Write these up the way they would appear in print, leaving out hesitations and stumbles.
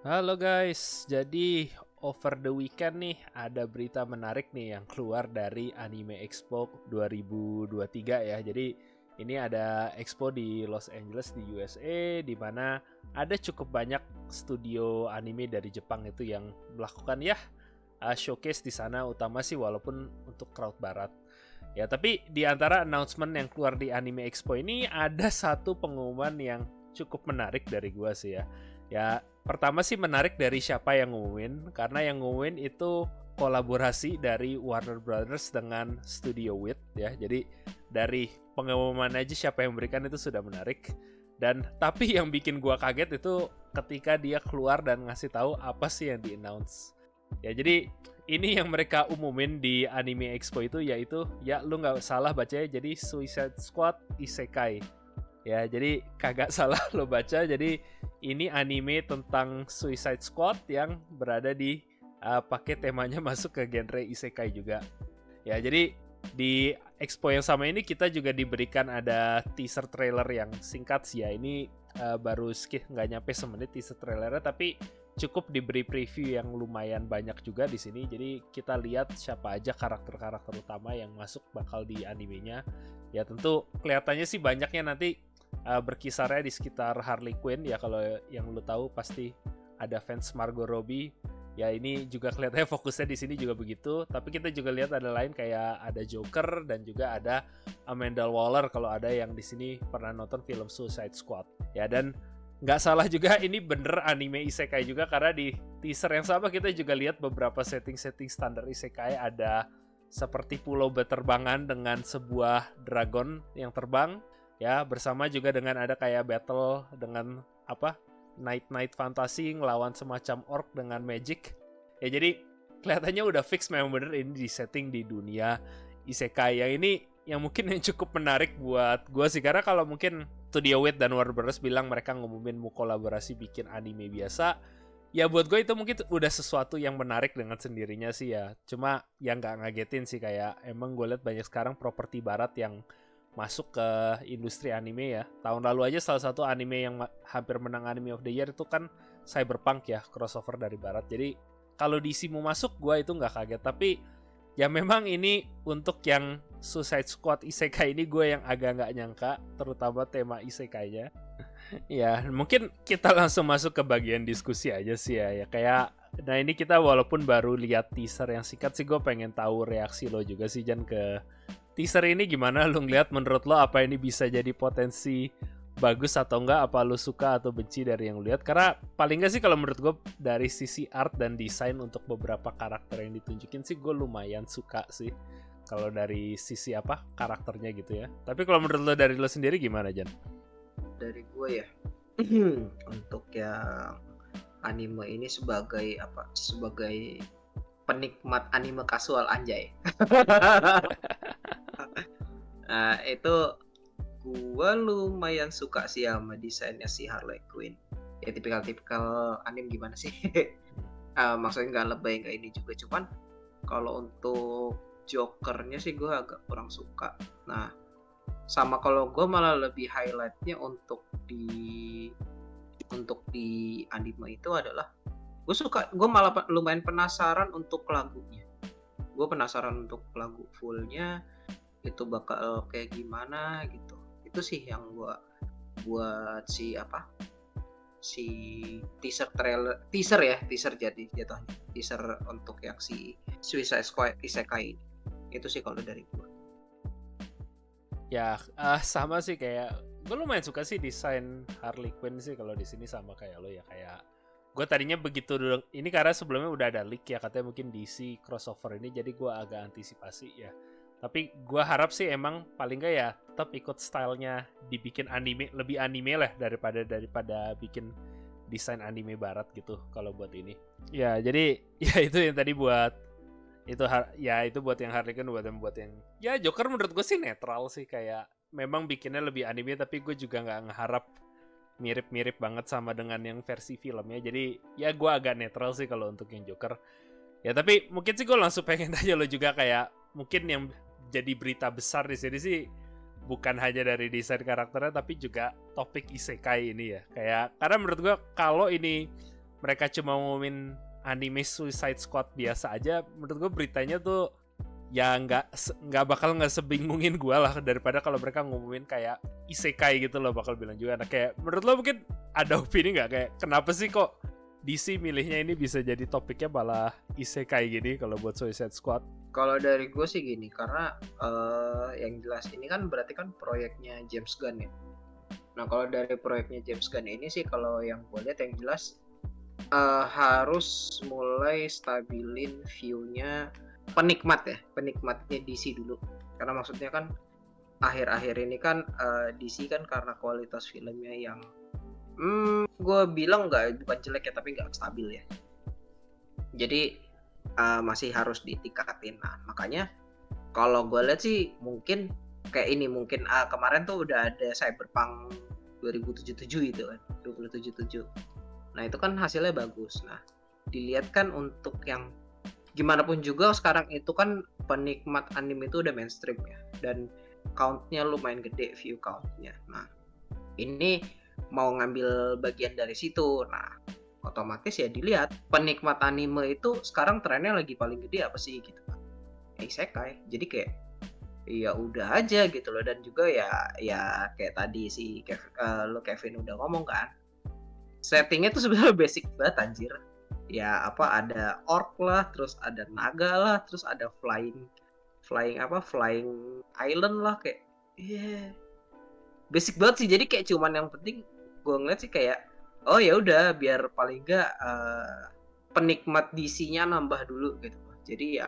Halo guys, jadi over the weekend nih ada berita menarik nih yang keluar dari Anime Expo 2023 ya. Jadi ini ada expo di Los Angeles di USA di mana ada cukup banyak studio anime dari Jepang itu yang melakukan ya showcase di sana, utama sih walaupun untuk crowd barat. Ya, tapi di antara announcement yang keluar di Anime Expo ini ada satu pengumuman yang cukup menarik dari gua sih ya. Ya, pertama sih menarik dari siapa yang ngumumin, karena yang ngumumin itu kolaborasi dari Warner Brothers dengan Studio Wit ya. Jadi dari pengumuman aja siapa yang memberikan itu sudah menarik. Dan tapi yang bikin gua kaget itu ketika dia keluar dan ngasih tahu apa sih yang di-announce. Ya, jadi ini yang mereka umumin di Anime Expo itu yaitu ya lu nggak salah bacanya, jadi Suicide Squad Isekai. Ya, jadi kagak salah lo baca. Jadi ini anime tentang Suicide Squad yang berada di pakai temanya masuk ke genre isekai juga. Ya, jadi di expo yang sama ini kita juga diberikan ada teaser trailer yang singkat sih ya. Ini baru nggak nyampe semenit teaser trailernya, tapi cukup diberi preview yang lumayan banyak juga di sini. Jadi kita lihat siapa aja karakter-karakter utama yang masuk bakal di animenya. Ya tentu kelihatannya sih banyaknya nanti berkisarnya di sekitar Harley Quinn ya. Kalau yang lu tahu pasti ada fans Margot Robbie. Ya ini juga kelihatannya fokusnya di sini juga begitu. Tapi kita juga lihat ada lain kayak ada Joker dan juga ada Amanda Waller kalau ada yang di sini pernah nonton film Suicide Squad. Ya, dan nggak salah juga ini bener anime isekai juga, karena di teaser yang sama kita juga lihat beberapa setting-setting standar isekai. Ada seperti pulau berterbangan dengan sebuah dragon yang terbang ya, bersama juga dengan ada kayak battle dengan apa night fantasy ngelawan semacam orc dengan magic ya. Jadi kelihatannya udah fix memang bener ini di setting di dunia isekai yang ini, yang mungkin yang cukup menarik buat gue sih, karena kalau mungkin Studio Wit dan Warner Bros bilang mereka ngumumin mau kolaborasi bikin anime biasa, ya buat gue itu mungkin udah sesuatu yang menarik dengan sendirinya sih ya. Cuma yang nggak ngagetin sih, kayak emang gue lihat banyak sekarang properti barat yang masuk ke industri anime ya. Tahun lalu aja salah satu anime yang hampir menang Anime of the Year itu kan Cyberpunk ya, crossover dari barat. Jadi kalau DC mau masuk gue itu nggak kaget. Tapi ya memang ini untuk yang Suicide Squad Isekai ini gue yang agak nggak nyangka, terutama tema Isekainya. Ya mungkin kita langsung masuk ke bagian diskusi aja sih ya. Ya kayak, nah ini kita walaupun baru lihat teaser yang singkat sih, gue pengen tahu reaksi lo juga sih Jan ke teaser ini. Gimana lu ngeliat, menurut lo apa ini bisa jadi potensi bagus atau enggak? Apa lu suka atau benci dari yang lu lihat? Karena paling enggak sih kalau menurut gue dari sisi art dan desain untuk beberapa karakter yang ditunjukin sih gue lumayan suka sih. Kalau dari sisi apa karakternya gitu ya. Tapi kalau menurut lo, dari lo sendiri gimana Jan? Dari gue ya, untuk yang anime ini sebagai apa? Sebagai penikmat anime kasual anjay. Nah, itu gue lumayan suka sih sama desainnya si Harley Quinn. Ya tipikal-tipikal anime gimana sih? Maksudnya nggak lebay nggak ini juga, cuman kalau untuk Jokernya sih gue agak kurang suka. Nah, sama kalau gue malah lebih highlightnya untuk di anime itu adalah gue malah lumayan penasaran untuk lagunya. Gue penasaran untuk lagu fullnya itu bakal kayak gimana gitu. Itu sih yang gue buat si teaser jadi jatuhnya teaser untuk yang si Suicide Squad Isekai ini. Itu sih kalau dari gue. Ya sama sih, kayak gue lumayan suka sih desain Harley Quinn sih kalau di sini, sama kayak lo ya. Kayak gue tadinya begitu dulu ini karena sebelumnya udah ada leak ya, katanya mungkin DC crossover ini, jadi gue agak antisipasi ya. Tapi gue harap sih emang paling gak ya tetap ikut stylenya, dibikin anime, lebih anime lah daripada bikin desain anime barat gitu kalau buat ini. Ya jadi ya itu yang tadi buat itu ya itu buat yang Harley Quinn, buat yang ya Joker menurut gue sih netral sih, kayak memang bikinnya lebih anime, tapi gue juga nggak ngeharap mirip-mirip banget sama dengan yang versi filmnya. Jadi ya gue agak netral sih kalau untuk yang Joker. Ya tapi mungkin sih gue langsung pengen tanya lo juga, kayak mungkin yang jadi berita besar di sini sih bukan hanya dari desain karakternya tapi juga topik isekai ini ya. Kayak karena menurut gue kalau ini mereka cuma ngomongin anime Suicide Squad biasa aja, menurut gue beritanya tuh ya nggak bakal nggak sebingungin gue lah daripada kalau mereka ngomongin kayak isekai gitu loh, bakal bilang juga. Nah kayak menurut lo mungkin ada opini nggak kayak kenapa sih kok DC milihnya ini bisa jadi topiknya malah isekai gini kalau buat Suicide Squad? Kalau dari gue sih gini, karena yang jelas ini kan berarti kan proyeknya James Gunn ya. Nah kalau dari proyeknya James Gunn ini sih, kalau yang gue lihat yang jelas harus mulai stabilin view-nya penikmatnya DC dulu. Karena maksudnya kan akhir-akhir ini kan DC kan karena kualitas filmnya yang gue bilang bukan jelek ya, tapi nggak stabil ya. Jadi masih harus ditingkatin. Nah makanya kalau gue lihat sih mungkin kayak ini, mungkin kemarin tuh udah ada Cyberpunk 2077 itu kan, 2077. Nah itu kan hasilnya bagus. Nah dilihat kan untuk yang gimana pun juga sekarang itu kan penikmat anime itu udah mainstream ya, dan countnya lumayan gede, view countnya. Nah ini mau ngambil bagian dari situ, nah otomatis ya dilihat penikmat anime itu sekarang trennya lagi paling gede apa sih gitu kan, isekai. Jadi kayak ya udah aja gitu loh. Dan juga ya kayak tadi si Kevin udah ngomong kan, settingnya tuh sebenarnya basic banget anjir. Ya apa, ada orc lah, terus ada naga lah, terus ada flying island lah, kayak basic banget sih. Jadi kayak cuman yang penting gue ngeliat sih kayak oh ya udah biar paling enggak penikmat DC-nya nambah dulu gitu. Jadi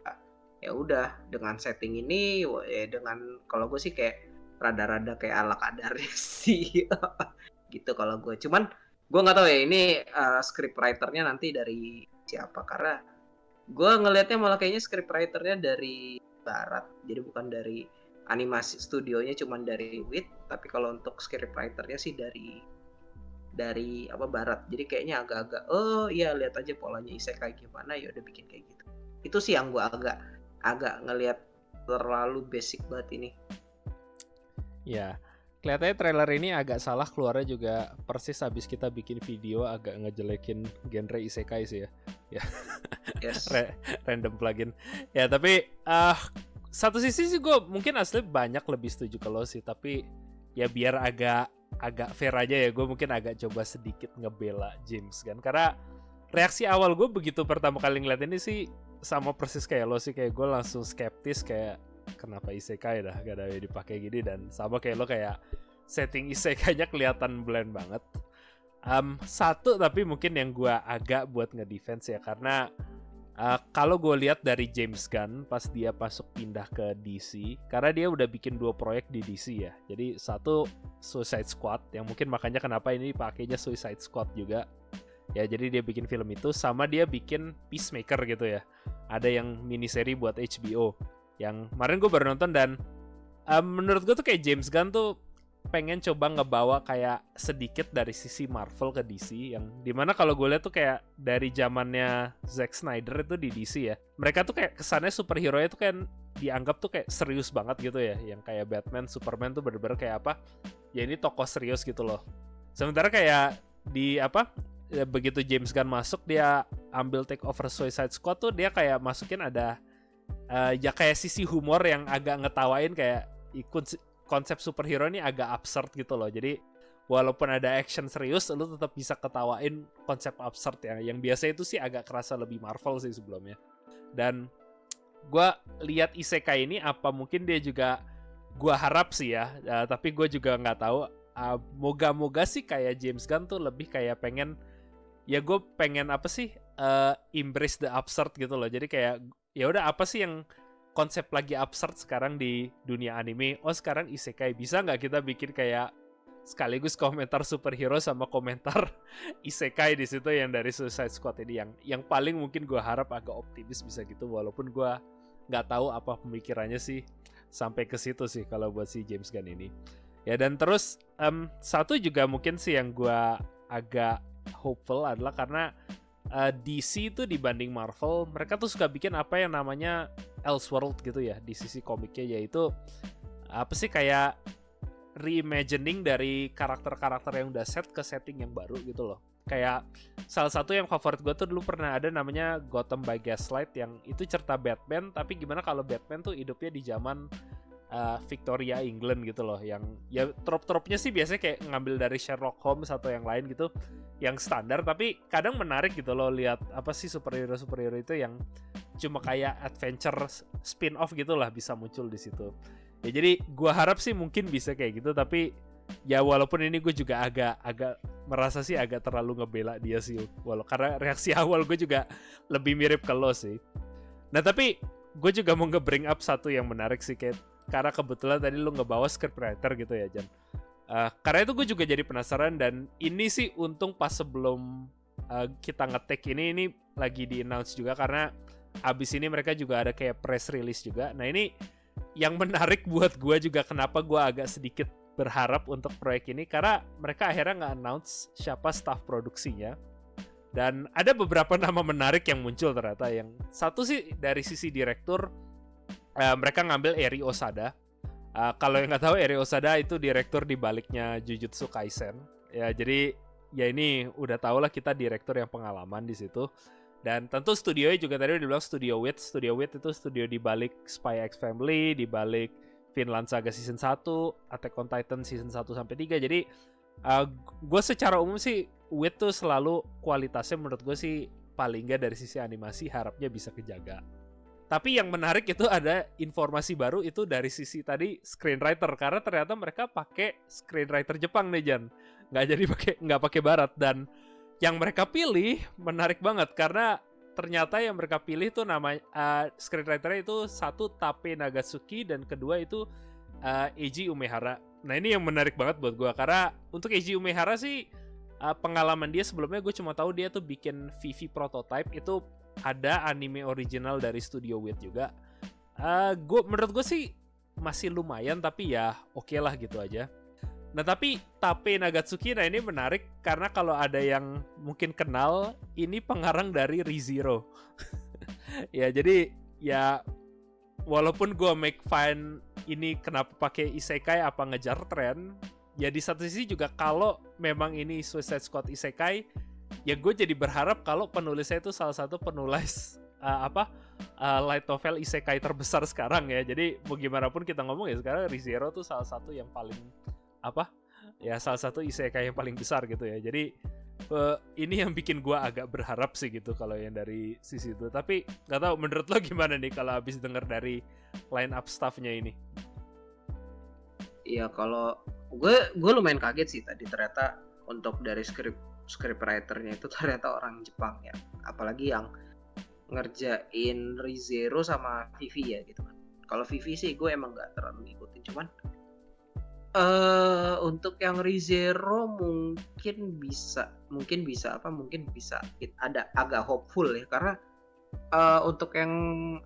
ya udah dengan setting ini ya, dengan kalau gue sih kayak rada-rada kayak ala kadarnya sih gitu kalau gue. Cuman gue nggak tahu ya ini script writer-nya nanti dari siapa, karena gue ngelihatnya malah kayaknya script writer-nya dari barat, jadi bukan dari animasi studionya, cuman dari WIT. Tapi kalau untuk script writer-nya sih dari apa, barat. Jadi kayaknya agak-agak oh iya lihat aja polanya isekai gimana, ya udah bikin kayak gitu. Itu sih yang gue agak ngelihat terlalu basic banget ini. Ya, kelihatannya trailer ini agak salah keluarnya juga persis habis kita bikin video agak ngejelekin genre isekai sih ya. Ya. Yes. Random plugin. Ya, tapi satu sisi sih gue mungkin asli banyak lebih setuju ke lo sih, tapi ya biar agak fair aja ya, gue mungkin agak coba sedikit ngebela James kan, karena reaksi awal gue begitu pertama kali ngeliat ini sih sama persis kayak lo sih, kayak gue langsung skeptis kayak kenapa isekai dah gak ada yang dipakai gini, dan sama kayak lo kayak setting isekainya kelihatan blend banget. Satu tapi mungkin yang gue agak buat ngedefense ya, karena kalau gue lihat dari James Gunn pas dia masuk pindah ke DC, karena dia udah bikin 2 proyek di DC ya. Jadi satu Suicide Squad, yang mungkin makanya kenapa ini pakainya Suicide Squad juga. Ya jadi dia bikin film itu, sama dia bikin Peacemaker gitu ya. Ada yang miniseri buat HBO. Yang kemarin gue baru nonton, dan menurut gue tuh kayak James Gunn tuh pengen coba ngebawa kayak sedikit dari sisi Marvel ke DC, yang dimana kalau gue lihat tuh kayak dari zamannya Zack Snyder itu di DC ya, mereka tuh kayak kesannya superhero-nya tuh kan dianggap tuh kayak serius banget gitu ya, yang kayak Batman, Superman tuh bener-bener kayak apa ya, ini tokoh serius gitu loh. Sementara kayak di begitu James Gunn masuk, dia ambil take over Suicide Squad tuh dia kayak masukin ada ya kayak sisi humor yang agak ngetawain, kayak konsep superhero ini agak absurd gitu loh. Jadi walaupun ada action serius, lu tetap bisa ketawain konsep absurd ya. Yang biasa itu sih agak kerasa lebih Marvel sih sebelumnya. Dan gue lihat isekai ini apa mungkin dia juga, gue harap sih ya, tapi gue juga nggak tahu. Moga-moga sih kayak James Gunn tuh lebih kayak pengen, ya gue pengen apa sih, embrace the absurd gitu loh. Jadi kayak ya udah apa sih yang konsep lagi absurd sekarang di dunia anime, oh sekarang isekai, bisa nggak kita bikin kayak sekaligus komentar superhero sama komentar isekai di situ yang dari Suicide Squad ini, yang paling mungkin gue harap agak optimis bisa gitu, walaupun gue nggak tahu apa pemikirannya sih sampai ke situ sih kalau buat si James Gunn ini ya. Dan terus satu juga mungkin sih yang gue agak hopeful adalah karena DC itu dibanding Marvel, mereka tuh suka bikin apa yang namanya Elseworld gitu ya di sisi komiknya, yaitu apa sih kayak reimagining dari karakter-karakter yang udah set ke setting yang baru gitu loh. Kayak salah satu yang favorit gue tuh dulu pernah ada namanya Gotham by Gaslight, yang itu cerita Batman, tapi gimana kalau Batman tuh hidupnya di zaman Victoria England gitu loh, yang ya trop-tropnya sih biasanya kayak ngambil dari Sherlock Holmes atau yang lain gitu, yang standar, tapi kadang menarik gitu loh lihat apa sih superhero itu yang cuma kayak adventure spin-off gitu lah bisa muncul di situ. Ya jadi gue harap sih mungkin bisa kayak gitu, tapi ya walaupun ini gue juga agak merasa sih agak terlalu ngebela dia sih, karena reaksi awal gue juga lebih mirip ke lo sih. Nah tapi gue juga mau nge-bring up satu yang menarik sih, kayak karena kebetulan tadi lo ngebawa scriptwriter gitu ya Jan. Karena itu gue juga jadi penasaran, dan ini sih untung pas sebelum kita ngetek ini lagi di-announce juga, karena abis ini mereka juga ada kayak press release juga. Nah ini yang menarik buat gue juga, kenapa gue agak sedikit berharap untuk proyek ini, karena mereka akhirnya nge-announce siapa staff produksinya. Dan ada beberapa nama menarik yang muncul ternyata. Yang satu sih dari sisi direktur, mereka ngambil Eri Osada. Kalau yang nggak tahu, Eri Osada itu direktur di baliknya Jujutsu Kaisen. Ya jadi ya ini udah tau lah kita direktur yang pengalaman di situ. Dan tentu studionya juga tadi udah bilang Studio Wit. Studio Wit itu studio di balik Spy X Family, di balik Vinland Saga Season 1, Attack on Titan Season 1-3. Jadi gue secara umum sih Wit tuh selalu kualitasnya menurut gue sih paling nggak dari sisi animasi harapnya bisa kejaga. Tapi yang menarik itu ada informasi baru itu dari sisi tadi screenwriter, karena ternyata mereka pakai screenwriter Jepang nih Jan, nggak pakai Barat. Dan yang mereka pilih menarik banget, karena ternyata yang mereka pilih tuh nama screenwriternya itu satu Tape Nagatsuki, dan kedua itu Eiji Umehara. Nah ini yang menarik banget buat gue, karena untuk Eiji Umehara sih pengalaman dia sebelumnya gue cuma tahu dia tuh bikin Vivi Prototype, itu ada anime original dari Studio Wit juga. Menurut gue sih masih lumayan, tapi ya oke lah gitu aja. Nah tapi Tape Nagatsuki, nah ini menarik karena kalau ada yang mungkin kenal, ini pengarang dari ReZero. Ya jadi ya walaupun gue make fun ini kenapa pakai isekai apa ngejar tren, ya di satu sisi juga kalau memang ini Suicide Squad isekai, ya gue jadi berharap kalau penulisnya itu salah satu penulis light novel isekai terbesar sekarang ya. Jadi mau gimana pun kita ngomong ya sekarang ReZero tuh salah satu yang paling salah satu isekai yang paling besar gitu ya. Jadi ini yang bikin gue agak berharap sih gitu kalau yang dari sisi itu. Tapi nggak tahu menurut lo gimana nih kalau abis denger dari line up staffnya ini? Iya, kalau gue lumayan kaget sih tadi ternyata untuk dari scriptwriternya itu ternyata orang Jepang ya. Apalagi yang ngerjain ReZero sama Vivi ya gitu kan. Kalau Vivi sih gue emang nggak terlalu ngikutin, cuman untuk yang ReZero mungkin bisa ada agak hopeful ya, karena untuk yang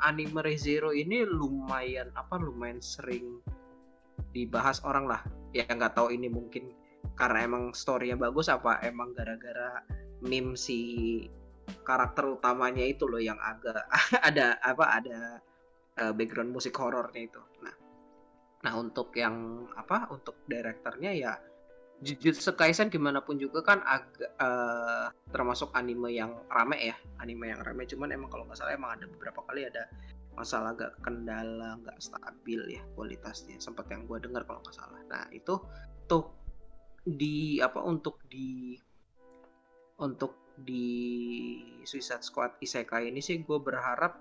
anime ReZero ini lumayan sering dibahas orang lah. Ya nggak tahu ini mungkin karena emang story-nya bagus apa emang gara-gara meme si karakter utamanya itu loh yang agak ada background musik horornya itu. Nah untuk yang untuk direkturnya ya Jujutsu Kaisen gimana pun juga kan agak termasuk anime yang rame ya, cuman emang kalau nggak salah emang ada beberapa kali ada masalah agak kendala nggak stabil ya kualitasnya, sempat yang gue dengar kalau nggak salah. Nah itu tuh untuk di Suicide Squad Isekai ini sih gue berharap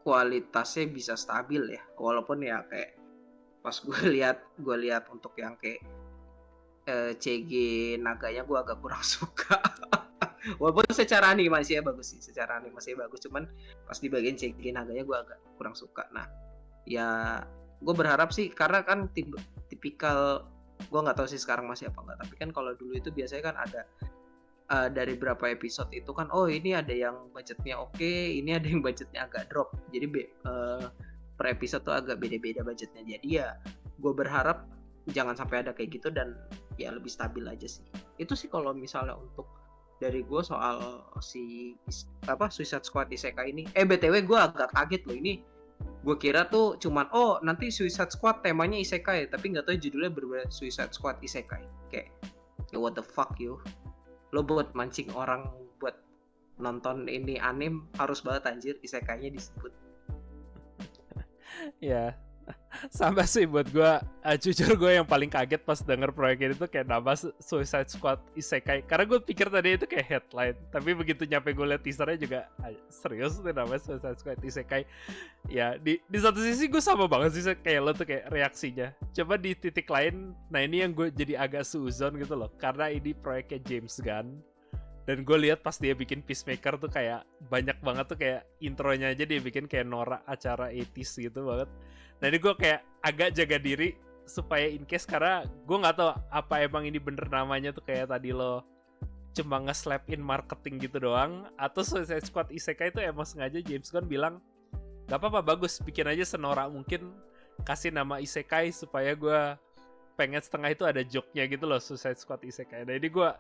kualitasnya bisa stabil ya, walaupun ya kayak pas gue lihat untuk yang kayak CG naganya gue agak kurang suka. Walaupun secara animasinya bagus, cuman pas di bagian CG naganya gue agak kurang suka. Nah ya gue berharap sih, karena kan tipikal, gue nggak tahu sih sekarang masih apa nggak, tapi kan kalau dulu itu biasanya kan ada dari berapa episode itu kan, oh ini ada yang budgetnya oke, ini ada yang budgetnya agak drop, jadi per episode tuh agak beda-beda budgetnya. Jadi ya gue berharap jangan sampai ada kayak gitu, dan ya lebih stabil aja sih. Itu sih kalau misalnya untuk dari gue soal Suicide Squad Isekai ini. BTW gue agak kaget loh, ini gue kira tuh cuman nanti Suicide Squad temanya Isekai, tapi nggak tahu judulnya berbeda, Suicide Squad Isekai. Kayak what the fuck you, lo buat mancing orang buat nonton ini anime harus banget anjir isekainya disebut. Ya, sama sih buat gue. Jujur gue yang paling kaget pas denger proyek ini tuh kayak nama Suicide Squad Isekai. Karena gue pikir tadi itu kayak headline, tapi begitu nyampe gue liat teasernya juga serius tuh namanya Suicide Squad Isekai. Ya di satu sisi gue sama banget sih kayak lo tuh kayak reaksinya. Coba di titik lain, nah ini yang gue jadi agak suzon gitu loh, karena ini proyeknya James Gunn. Dan gue lihat pas dia bikin Peacemaker tuh kayak banyak banget tuh kayak intronya aja dia bikin kayak norak acara 80s gitu banget. Nah ini gue kayak agak jaga diri supaya in case, karena gue nggak tahu apa emang ini bener namanya tuh kayak tadi lo cuma nge-slap in marketing gitu doang, atau Suicide Squad Isekai itu emang sengaja James Gunn bilang gak apa-apa, bagus, bikin aja senorak mungkin, kasih nama Isekai supaya gue pengen setengah itu ada joke-nya gitu loh, Suicide Squad Isekai. Nah ini gue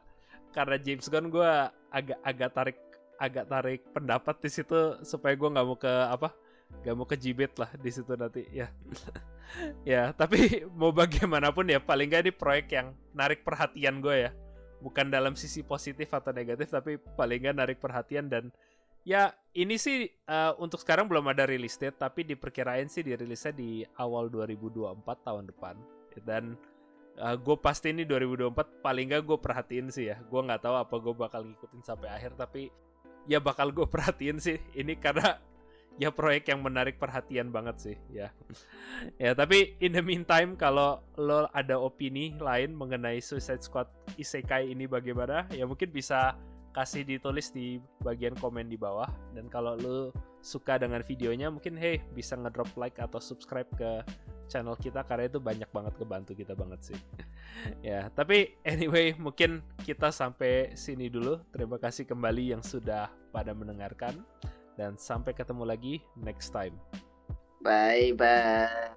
karena James Gunn gue agak tarik pendapat di situ supaya gue nggak mau kejibet lah di situ nanti ya. Ya tapi mau bagaimanapun ya paling nggak ini proyek yang narik perhatian gue ya, bukan dalam sisi positif atau negatif tapi paling nggak narik perhatian. Dan ya ini sih untuk sekarang belum ada release date, tapi diperkirain sih dirilisnya di awal 2024 tahun depan. Dan gue pasti ini 2024 paling gak gue perhatiin sih ya. Gue nggak tahu apa gue bakal ngikutin sampai akhir, tapi ya bakal gue perhatiin sih ini karena ya proyek yang menarik perhatian banget sih ya. Ya tapi in the meantime kalau lo ada opini lain mengenai Suicide Squad Isekai ini bagaimana, ya mungkin bisa kasih ditulis di bagian komen di bawah. Dan kalau lo suka dengan videonya mungkin bisa ngedrop like atau subscribe ke channel kita, karena itu banyak banget kebantu kita banget sih. Ya, tapi anyway mungkin kita sampai sini dulu. Terima kasih kembali yang sudah pada mendengarkan dan sampai ketemu lagi next time. Bye bye.